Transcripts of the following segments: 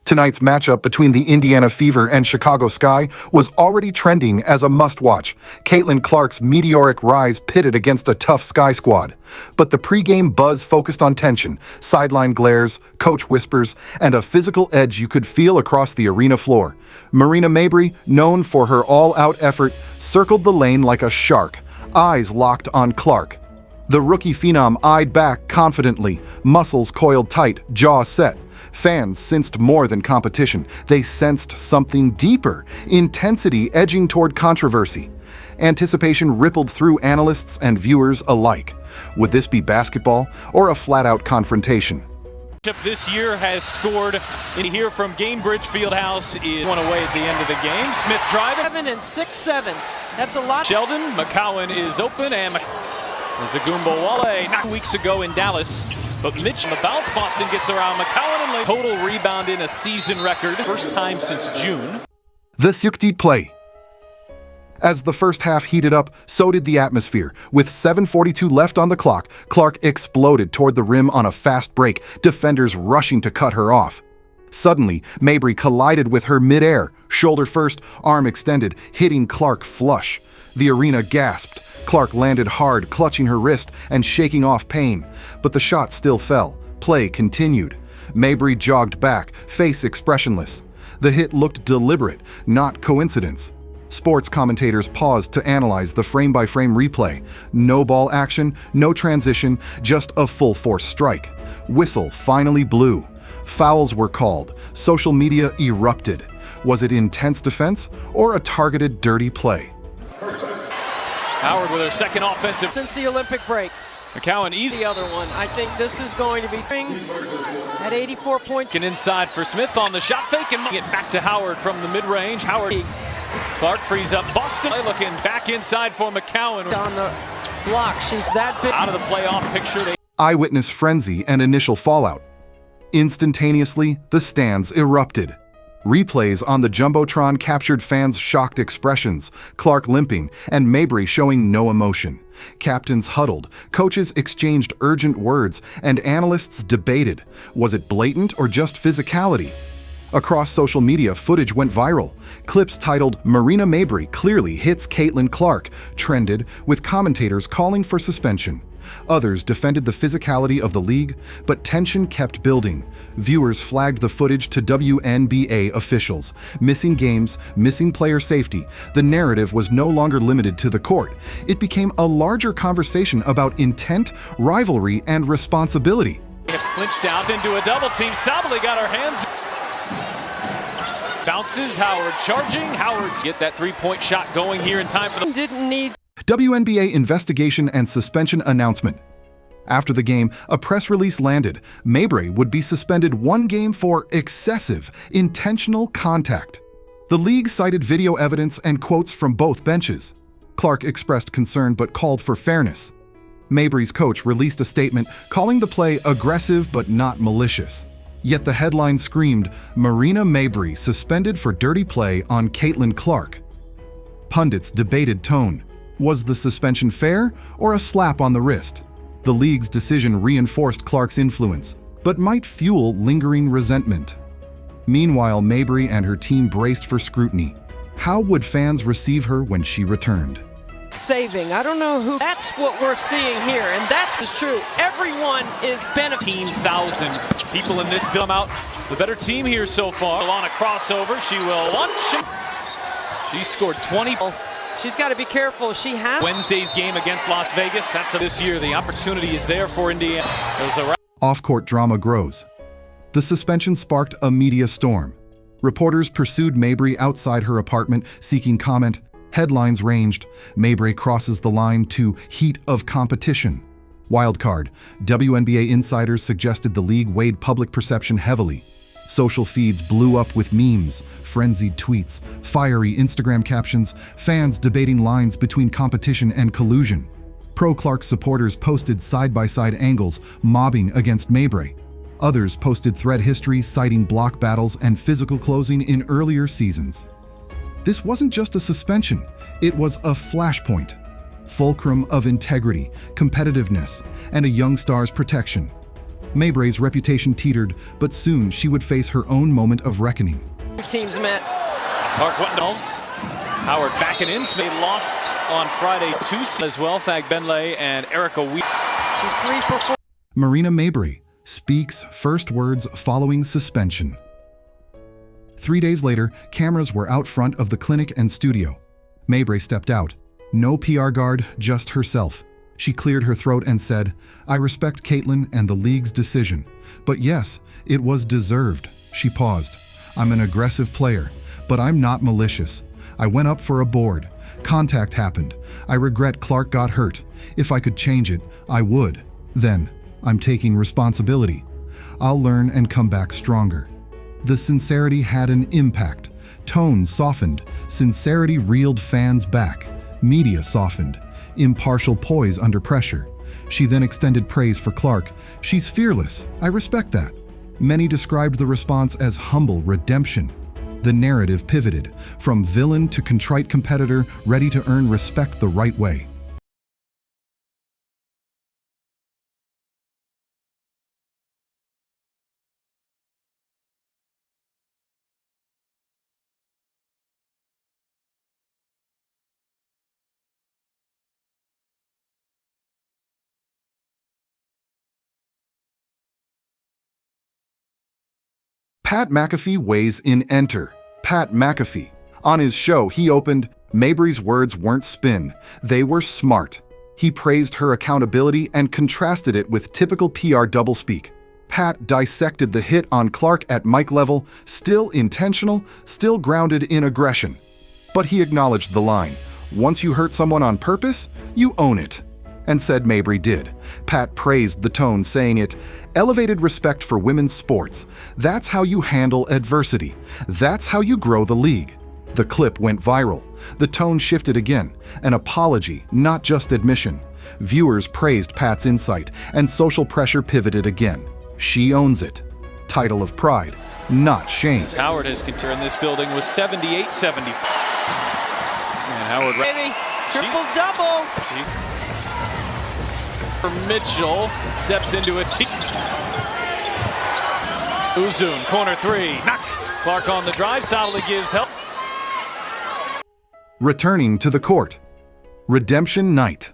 Tonight's matchup between the Indiana Fever and Chicago Sky was already trending as a must-watch. Caitlin Clark's meteoric rise pitted against a tough Sky squad. But the pregame buzz focused on tension, sideline glares, coach whispers, and a physical edge you could feel across the arena floor. Marina Mabrey, known for her all-out effort, circled the lane like a shark, eyes locked on Clark. The rookie phenom eyed back confidently, muscles coiled tight, jaw set. Fans sensed more than competition. They sensed something deeper, intensity edging toward controversy. Anticipation rippled through analysts and viewers alike. Would this be basketball or a flat-out confrontation? This year has scored in here from Gainbridge Fieldhouse is one away at the end of the game. Smith driving. 7 and 6-7. That's a lot. Sheldon McCowan is open and Zagumbo Wale 9 weeks ago in Dallas. But Mitch on the bounce, Boston gets around McCowan and total rebound in a season record. First time since June. The circuit play. As the first half heated up, so did the atmosphere. With 7:42 left on the clock, Clark exploded toward the rim on a fast break, defenders rushing to cut her off. Suddenly, Mabrey collided with her midair, shoulder first, arm extended, hitting Clark flush. The arena gasped. Clark landed hard, clutching her wrist and shaking off pain. But the shot still fell. Play continued. Mabrey jogged back, face expressionless. The hit looked deliberate, not coincidence. Sports commentators paused to analyze the frame-by-frame replay. No ball action, no transition, just a full-force strike. Whistle finally blew. Fouls were called. Social media erupted. Was it intense defense or a targeted dirty play? Howard with her second offensive. Since the Olympic break. McCowan easy. The other one. I think this is going to be at 84 points. And inside for Smith on the shot fake and get back to Howard from the mid-range. Howard. Clark frees up Boston. Looking back inside for McCowan. On the block. She's that big. Out of the playoff picture. Eyewitness frenzy and initial fallout. Instantaneously, the stands erupted. Replays on the Jumbotron captured fans' shocked expressions, Clark limping and Mabrey showing no emotion. Captains huddled, coaches exchanged urgent words, and analysts debated. Was it blatant or just physicality? Across social media, footage went viral. Clips titled "Marina Mabrey clearly hits Caitlin Clark" trended, with commentators calling for suspension. Others defended the physicality of the league, but tension kept building. Viewers flagged the footage to WNBA officials. Missing games, missing player safety. The narrative was no longer limited to the court. It became a larger conversation about intent, rivalry, and responsibility. Clinched out into a double team. Sabally got her hands. Bounces, Howard charging. Howard's get that three-point shot going here in time for the... Didn't need... WNBA investigation and suspension announcement. After the game, a press release landed. Mabrey would be suspended 1 game for excessive, intentional contact. The league cited video evidence and quotes from both benches. Clark expressed concern but called for fairness. Mabrey's coach released a statement calling the play aggressive but not malicious. Yet the headline screamed, "Marina Mabrey suspended for dirty play on Caitlin Clark." Pundits debated tone. Was the suspension fair or a slap on the wrist? The league's decision reinforced Clark's influence, but might fuel lingering resentment. Meanwhile, Mabrey and her team braced for scrutiny. How would fans receive her when she returned? Saving. I don't know who. That's what we're seeing here, and that's true. Everyone is benefiting. 15,000 people in this build out. The better team here so far. On a crossover, she will launch. She scored 20. She's got to be careful. She has Wednesday's game against Las Vegas. That's this year. The opportunity is there for Indiana. Off-court drama grows. The suspension sparked a media storm. Reporters pursued Mabrey outside her apartment, seeking comment. Headlines ranged. Mabrey crosses the line to heat of competition. Wildcard. WNBA insiders suggested the league weighed public perception heavily. Social feeds blew up with memes, frenzied tweets, fiery Instagram captions, fans debating lines between competition and collusion. Pro-Clark supporters posted side-by-side angles, mobbing against Mabrey. Others posted thread history citing block battles and physical closing in earlier seasons. This wasn't just a suspension, it was a flashpoint. Fulcrum of integrity, competitiveness, and a young star's protection. Mabrey's reputation teetered, but soon she would face her own moment of reckoning. Teams met. Clark Wendell's. Howard backing in. They lost on Friday 2 as well. Fagbenle and Erica Wheat. She's 3 for 4. Marina Mabrey speaks first words following suspension. 3 days later, cameras were out front of the clinic and studio. Mabrey stepped out. No PR guard, just herself. She cleared her throat and said, "I respect Caitlin and the league's decision. But yes, it was deserved." She paused. "I'm an aggressive player, but I'm not malicious. I went up for a board. Contact happened. I regret Clark got hurt. If I could change it, I would. Then, I'm taking responsibility. I'll learn and come back stronger." The sincerity had an impact. Tone softened. Sincerity reeled fans back. Media softened. Impartial poise under pressure. She then extended praise for Clark. "She's fearless. I respect that." Many described the response as humble redemption. The narrative pivoted, from villain to contrite competitor ready to earn respect the right way. Pat McAfee weighs in Enter. Pat McAfee. On his show, he opened, "Mabrey's words weren't spin, they were smart." He praised her accountability and contrasted it with typical PR doublespeak. Pat dissected the hit on Clark at mic level, still intentional, still grounded in aggression. But he acknowledged the line, "Once you hurt someone on purpose, you own it." And said Mabrey did. Pat praised the tone, saying it, "Elevated respect for women's sports. That's how you handle adversity. That's how you grow the league." The clip went viral. The tone shifted again. An apology, not just admission. Viewers praised Pat's insight, and social pressure pivoted again. She owns it. Title of pride, not shame. Howard has continued in this building with 78-75. And Howard. Baby, triple-double. Mitchell steps into a Uzun, corner three. Knocked. Clark on the drive, solidly gives help. Returning to the court. Redemption night.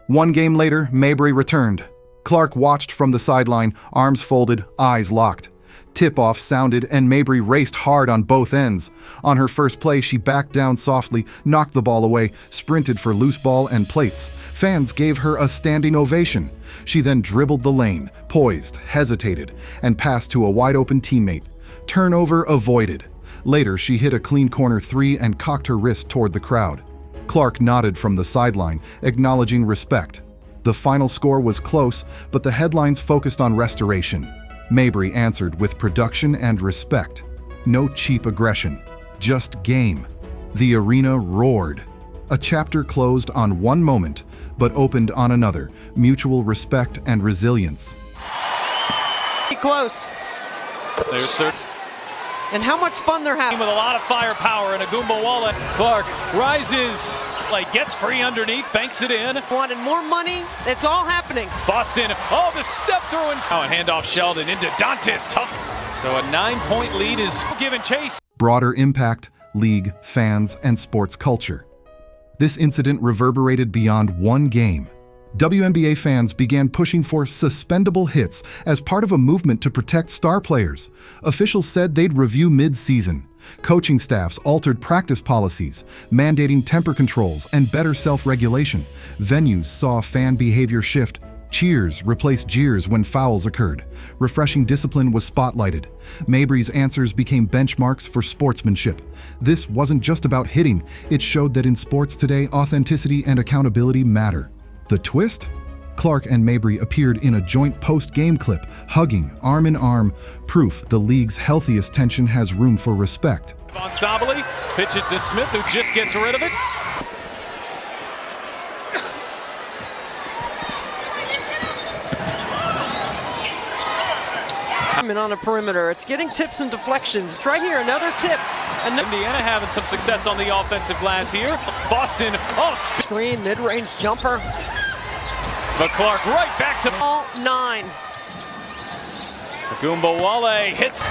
1 game later, Mabrey returned. Clark watched from the sideline, arms folded, eyes locked. Tip-off sounded and Mabrey raced hard on both ends. On her first play, she backed down softly, knocked the ball away, sprinted for loose ball and plates. Fans gave her a standing ovation. She then dribbled the lane, poised, hesitated, and passed to a wide-open teammate. Turnover avoided. Later, she hit a clean corner 3 and cocked her wrist toward the crowd. Clark nodded from the sideline, acknowledging respect. The final score was close, but the headlines focused on restoration. Mabrey answered with production and respect. No cheap aggression, just game. The arena roared. A chapter closed on one moment, but opened on another, mutual respect and resilience. Close. There's third. And how much fun they're having. With a lot of firepower and Agumbawale. Clark rises, gets free underneath, banks it in. Wanted more money. It's all happening. Boston, the step through and handoff Sheldon into Dantis. Tough. So a 9-point lead is given chase. Broader impact, league, fans, and sports culture. This incident reverberated beyond one game. WNBA fans began pushing for suspendable hits as part of a movement to protect star players. Officials said they'd review mid-season. Coaching staffs altered practice policies, mandating temper controls and better self-regulation. Venues saw fan behavior shift. Cheers replaced jeers when fouls occurred. Refreshing discipline was spotlighted. Mabrey's answers became benchmarks for sportsmanship. This wasn't just about hitting. It showed that in sports today, authenticity and accountability matter. The twist? Clark and Mabrey appeared in a joint post-game clip, hugging, arm in arm, proof the league's healthiest tension has room for respect. Von Sabally, pitch it to Smith, who just gets rid of it. On a perimeter, it's getting tips and deflections. It's right here, another tip. And Indiana having some success on the offensive glass here. Boston, screen, mid-range jumper. But Clark right back to all 9. Wale hits.